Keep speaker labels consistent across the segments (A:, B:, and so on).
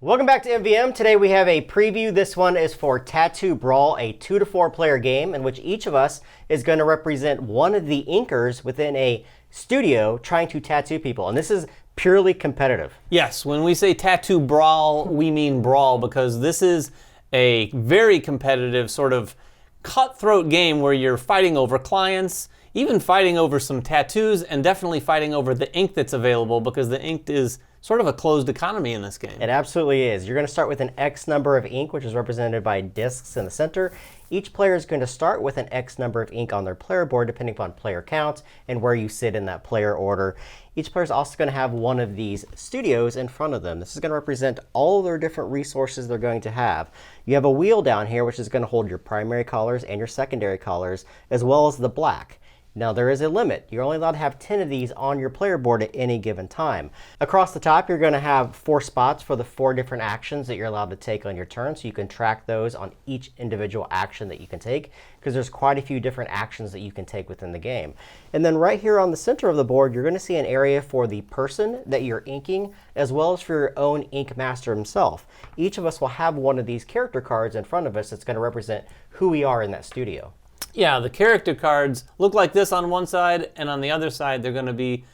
A: Welcome back to MVM. Today we have a preview. This one is for Tattoo Brawl, a 2 to 4 player game in which each of us is going to represent one of the inkers within a studio trying to tattoo people. And this is purely competitive.
B: Yes, when we say Tattoo Brawl, we mean Brawl because this is a very competitive sort of cutthroat game where you're fighting over clients, even fighting over some tattoos, and definitely fighting over the ink that's available because the ink is sort of a closed economy in this game.
A: It absolutely is. You're going to start with an X number of ink, which is represented by discs in the center. Each player is going to start with an X number of ink on their player board, depending upon player count and where you sit in that player order. Each player is also going to have one of these studios in front of them. This is going to represent all of their different resources they're going to have. You have a wheel down here, which is going to hold your primary colors and your secondary colors, as well as the black. Now there is a limit. You're only allowed to have 10 of these on your player board at any given time. Across the top, you're going to have 4 spots for the 4 different actions that you're allowed to take on your turn, so you can track those on each individual action that you can take, because there's quite a few different actions that you can take within the game. And then right here on the center of the board, you're going to see an area for the person that you're inking, as well as for your own ink master himself. Each of us will have one of these character cards in front of us that's going to represent who we are in that studio.
B: Yeah, the character cards look like this on one side, and on the other side they're going to be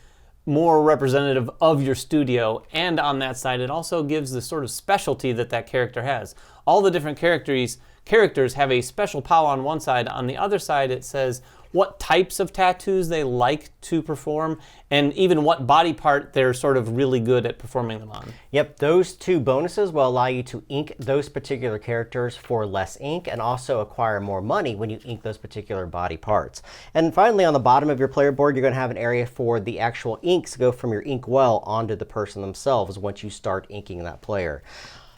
B: more representative of your studio. And on that side it also gives the sort of specialty that that character has. All the different characters have a special power on one side. On the other side it says what types of tattoos they like to perform, and even what body part they're sort of really good at performing them on.
A: Yep, those 2 bonuses will allow you to ink those particular characters for less ink and also acquire more money when you ink those particular body parts. And finally, on the bottom of your player board, you're going to have an area for the actual inks to go from your ink well onto the person themselves once you start inking that player.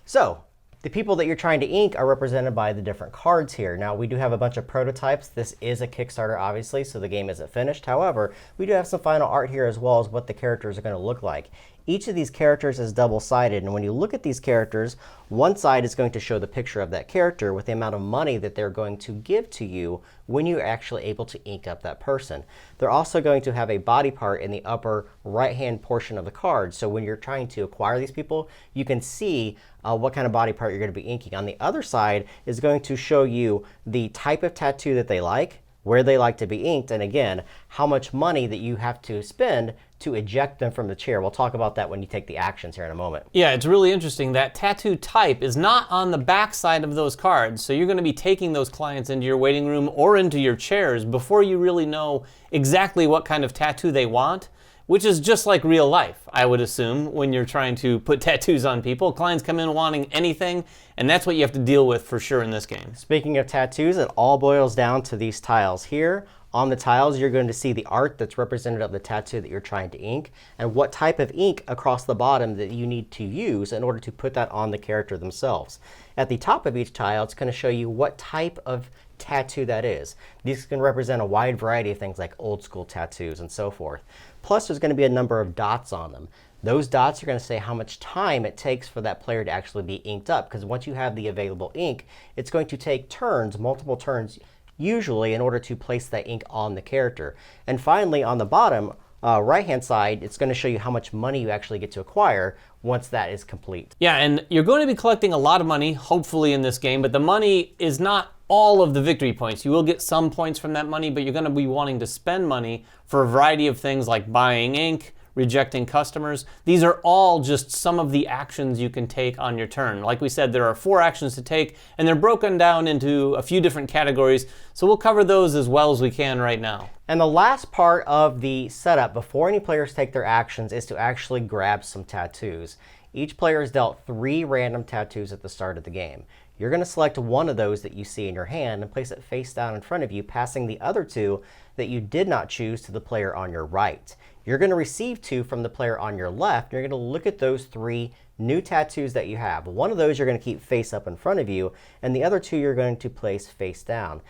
A: So the people that you're trying to ink are represented by the different cards here. Now, we do have a bunch of prototypes. This is a Kickstarter, obviously, so the game isn't finished. However, we do have some final art here as well as what the characters are going to look like. Each of these characters is double-sided, and when you look at these characters, one side is going to show the picture of that character with the amount of money that they're going to give to you when you're actually able to ink up that person. They're also going to have a body part in the upper right-hand portion of the card, so when you're trying to acquire these people, you can see what kind of body part you're going to be inking. On the other side is going to show you the type of tattoo that they like, where they like to be inked, and again, how much money that you have to spend to eject them from the chair. We'll talk about that when you take the actions here in a moment.
B: Yeah, it's really interesting. That tattoo type is not on the back side of those cards, so you're going to be taking those clients into your waiting room or into your chairs before you really know exactly what kind of tattoo they want, which is just like real life, I would assume, when you're trying to put tattoos on people. Clients come in wanting anything, and that's what you have to deal with for sure in this game.
A: Speaking of tattoos, it all boils down to these tiles here. On the tiles, you're going to see the art that's representative of the tattoo that you're trying to ink, and what type of ink across the bottom that you need to use in order to put that on the character themselves. At the top of each tile, it's going to show you what type of tattoo that is. These can represent a wide variety of things like old school tattoos and so forth. Plus, there's going to be a number of dots on them. Those dots are going to say how much time it takes for that player to actually be inked up, because once you have the available ink, it's going to take turns, multiple turns, usually in order to place that ink on the character. And finally, on the bottom right-hand side, it's going to show you how much money you actually get to acquire once that is complete.
B: Yeah, and you're going to be collecting a lot of money, hopefully, in this game, but the money is not all of the victory points. You will get some points from that money, but you're going to be wanting to spend money for a variety of things like buying ink, rejecting customers. These are all just some of the actions you can take on your turn. Like we said, there are 4 actions to take, and they're broken down into a few different categories, so we'll cover those as well as we can right now.
A: And the last part of the setup before any players take their actions is to actually grab some tattoos. Each player is dealt 3 random tattoos at the start of the game. You're going to select one of those that you see in your hand and place it face down in front of you, passing the other 2 that you did not choose to the player on your right. You're going to receive 2 from the player on your left. You're going to look at those 3 new tattoos that you have. One of those you're going to keep face up in front of you, and the other 2 you're going to place face down.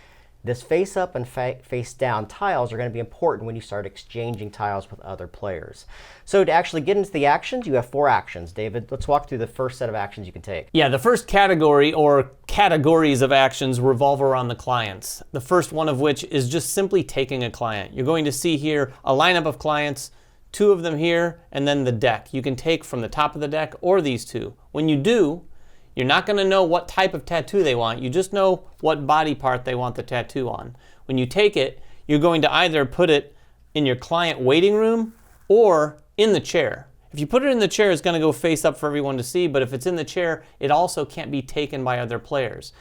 A: This face up and face down tiles are going to be important when you start exchanging tiles with other players. So to actually get into the actions, you have 4 actions. David, let's walk through the first set of actions you can take.
B: Yeah, the first category or categories of actions revolve around the clients. The first one of which is just simply taking a client. You're going to see here a lineup of clients, 2 of them here, and then the deck. You can take from the top of the deck or these 2. When you do, you're not going to know what type of tattoo they want. You just know what body part they want the tattoo on. When you take it, you're going to either put it in your client waiting room or in the chair. If you put it in the chair, it's going to go face up for everyone to see, but if it's in the chair, it also can't be taken by other players.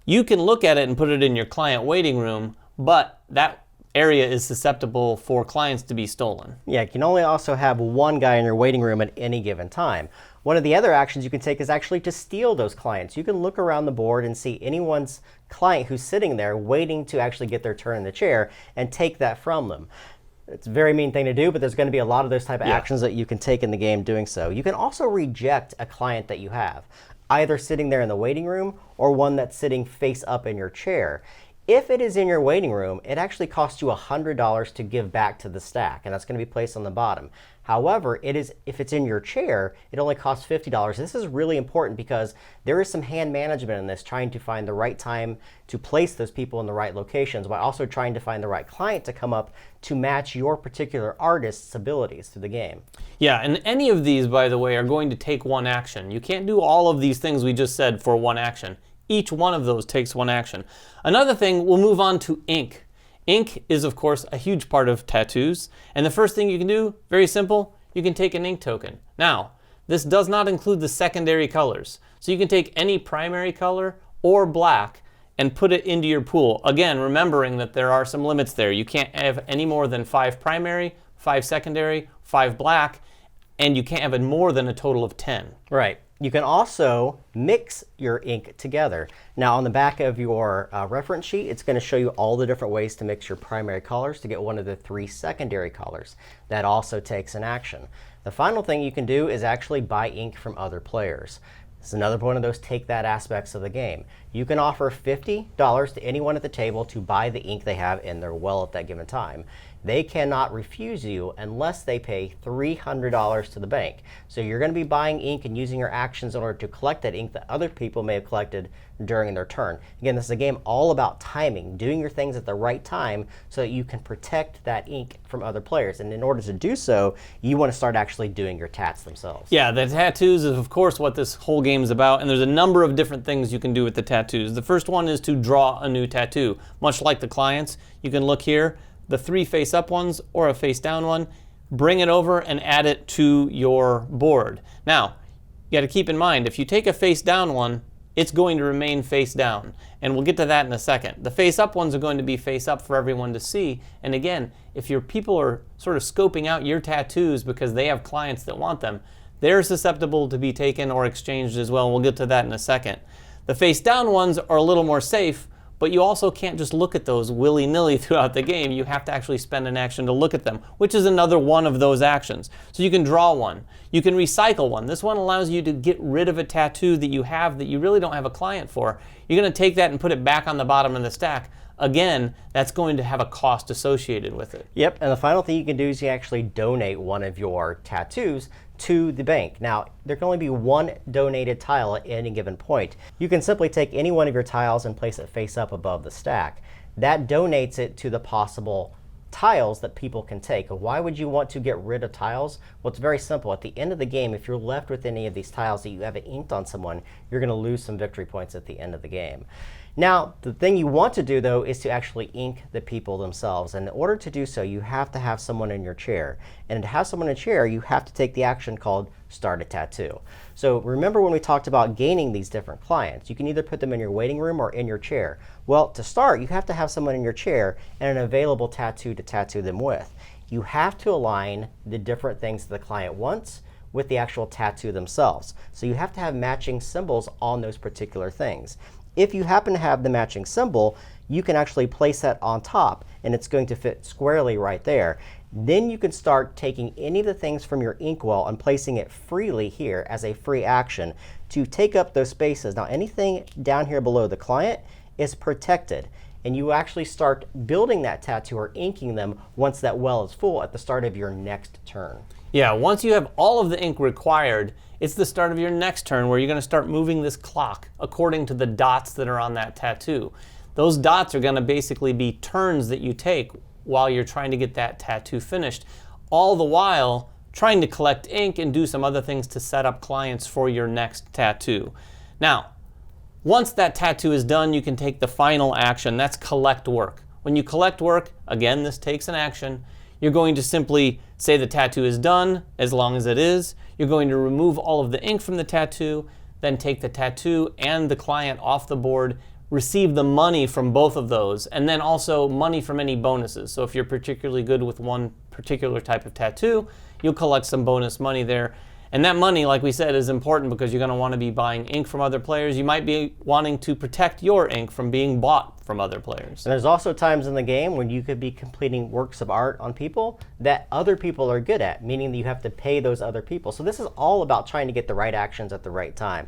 B: You can look at it and put it in your client waiting room, but that area is susceptible for clients to be stolen.
A: Yeah, you can only also have one guy in your waiting room at any given time. One of the other actions you can take is actually to steal those clients. You can look around the board and see anyone's client who's sitting there waiting to actually get their turn in the chair and take that from them. It's a very mean thing to do, but there's going to be a lot of those type of actions that you can take in the game doing so. You can also reject a client that you have, either sitting there in the waiting room or one that's sitting face up in your chair. If it is in your waiting room, it actually costs you $100 to give back to the stack, and that's going to be placed on the bottom. However, if it's in your chair, it only costs $50. This is really important because there is some hand management in this, trying to find the right time to place those people in the right locations while also trying to find the right client to come up to match your particular artist's abilities through the game.
B: Yeah, and any of these, by the way, are going to take one action. You can't do all of these things we just said for one action. Each one of those takes one action. Another thing, we'll move on to ink. Ink is, of course, a huge part of tattoos. And the first thing you can do, very simple, you can take an ink token. Now, this does not include the secondary colors. So you can take any primary color or black and put it into your pool. Again, remembering that there are some limits there. You can't have any more than 5 primary, 5 secondary, 5 black, and you can't have more than a total of 10.
A: Right. You can also mix your ink together. Now on the back of your reference sheet, it's going to show you all the different ways to mix your primary colors to get one of the 3 secondary colors. That also takes an action. The final thing you can do is actually buy ink from other players. This is another one of those take that aspects of the game. You can offer $50 to anyone at the table to buy the ink they have in their well at that given time. They cannot refuse you unless they pay $300 to the bank. So you're going to be buying ink and using your actions in order to collect that ink that other people may have collected during their turn. Again, this is a game all about timing, doing your things at the right time so that you can protect that ink from other players. And in order to do so, you want to start actually doing your tats themselves.
B: Yeah, the tattoos is of course what this whole game is about, and there's a number of different things you can do with the tattoos. The first one is to draw a new tattoo. Much like the clients, you can look here, the 3 face-up ones or a face-down one, bring it over and add it to your board. Now, you got to keep in mind, if you take a face-down one, it's going to remain face down, and we'll get to that in a second. The face-up ones are going to be face-up for everyone to see, and again, if your people are sort of scoping out your tattoos because they have clients that want them, they're susceptible to be taken or exchanged as well, and we'll get to that in a second. The face-down ones are a little more safe, but you also can't just look at those willy-nilly throughout the game. You have to actually spend an action to look at them, which is another one of those actions. So you can draw one. You can recycle one. This one allows you to get rid of a tattoo that you have that you really don't have a client for. You're going to take that and put it back on the bottom of the stack. Again, that's going to have a cost associated with it.
A: Yep, and the final thing you can do is you actually donate one of your tattoos to the bank. Now, there can only be one donated tile at any given point. You can simply take any one of your tiles and place it face up above the stack. That donates it to the possible tiles that people can take. Why would you want to get rid of tiles? Well, it's very simple. At the end of the game, if you're left with any of these tiles that you haven't inked on someone, you're going to lose some victory points at the end of the game. Now, the thing you want to do, though, is to actually ink the people themselves. And in order to do so, you have to have someone in your chair. And to have someone in a chair, you have to take the action called Start a Tattoo. So remember when we talked about gaining these different clients, you can either put them in your waiting room or in your chair. Well, to start, you have to have someone in your chair and an available tattoo to tattoo them with. You have to align the different things the client wants with the actual tattoo themselves. So you have to have matching symbols on those particular things. If you happen to have the matching symbol, you can actually place that on top and it's going to fit squarely right there. Then you can start taking any of the things from your inkwell and placing it freely here as a free action to take up those spaces. Now, anything down here below the client is protected, and you actually start building that tattoo or inking them once that well is full at the start of your next turn.
B: Yeah, once you have all of the ink required, it's the start of your next turn where you're going to start moving this clock according to the dots that are on that tattoo. Those dots are going to basically be turns that you take while you're trying to get that tattoo finished. all the while trying to collect ink and do some other things to set up clients for your next tattoo. Now, once that tattoo is done, you can take the final action. That's collect work. When you collect work, again, this takes an action. You're going to simply say the tattoo is done, as long as it is. You're going to remove all of the ink from the tattoo, then take the tattoo and the client off the board, receive the money from both of those, and then also money from any bonuses. So if you're particularly good with one particular type of tattoo, you'll collect some bonus money there. And that money, like we said, is important because you're going to want to be buying ink from other players. You might be wanting to protect your ink from being bought from other players.
A: And there's also times in the game when you could be completing works of art on people that other people are good at, meaning that you have to pay those other people. So this is all about trying to get the right actions at the right time.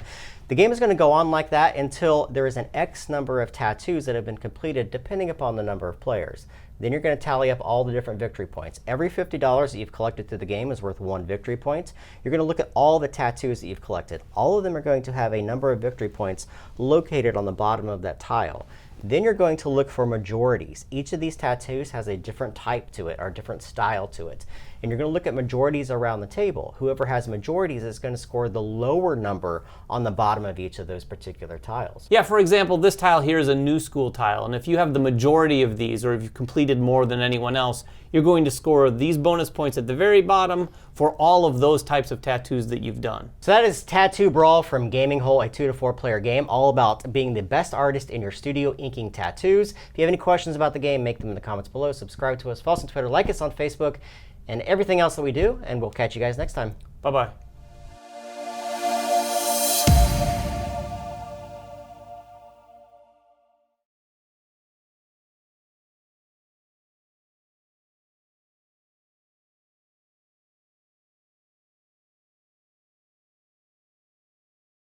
A: The game is going to go on like that until there is an X number of tattoos that have been completed, depending upon the number of players. Then you're going to tally up all the different victory points. Every $50 that you've collected through the game is worth 1 victory point. You're going to look at all the tattoos that you've collected. All of them are going to have a number of victory points located on the bottom of that tile. Then you're going to look for majorities. Each of these tattoos has a different type to it or a different style to it. And you're going to look at majorities around the table. Whoever has majorities is going to score the lower number on the bottom of each of those particular tiles.
B: Yeah, for example, this tile here is a new school tile. And if you have the majority of these, or if you've completed more than anyone else, you're going to score these bonus points at the very bottom for all of those types of tattoos that you've done.
A: So that is Tattoo Brawl from Gaming Hole, a 2 to 4 player game, all about being the best artist in your studio inking tattoos. If you have any questions about the game, make them in the comments below. Subscribe to us, follow us on Twitter, like us on Facebook, and everything else that we do, and we'll catch you guys next time.
B: Bye-bye.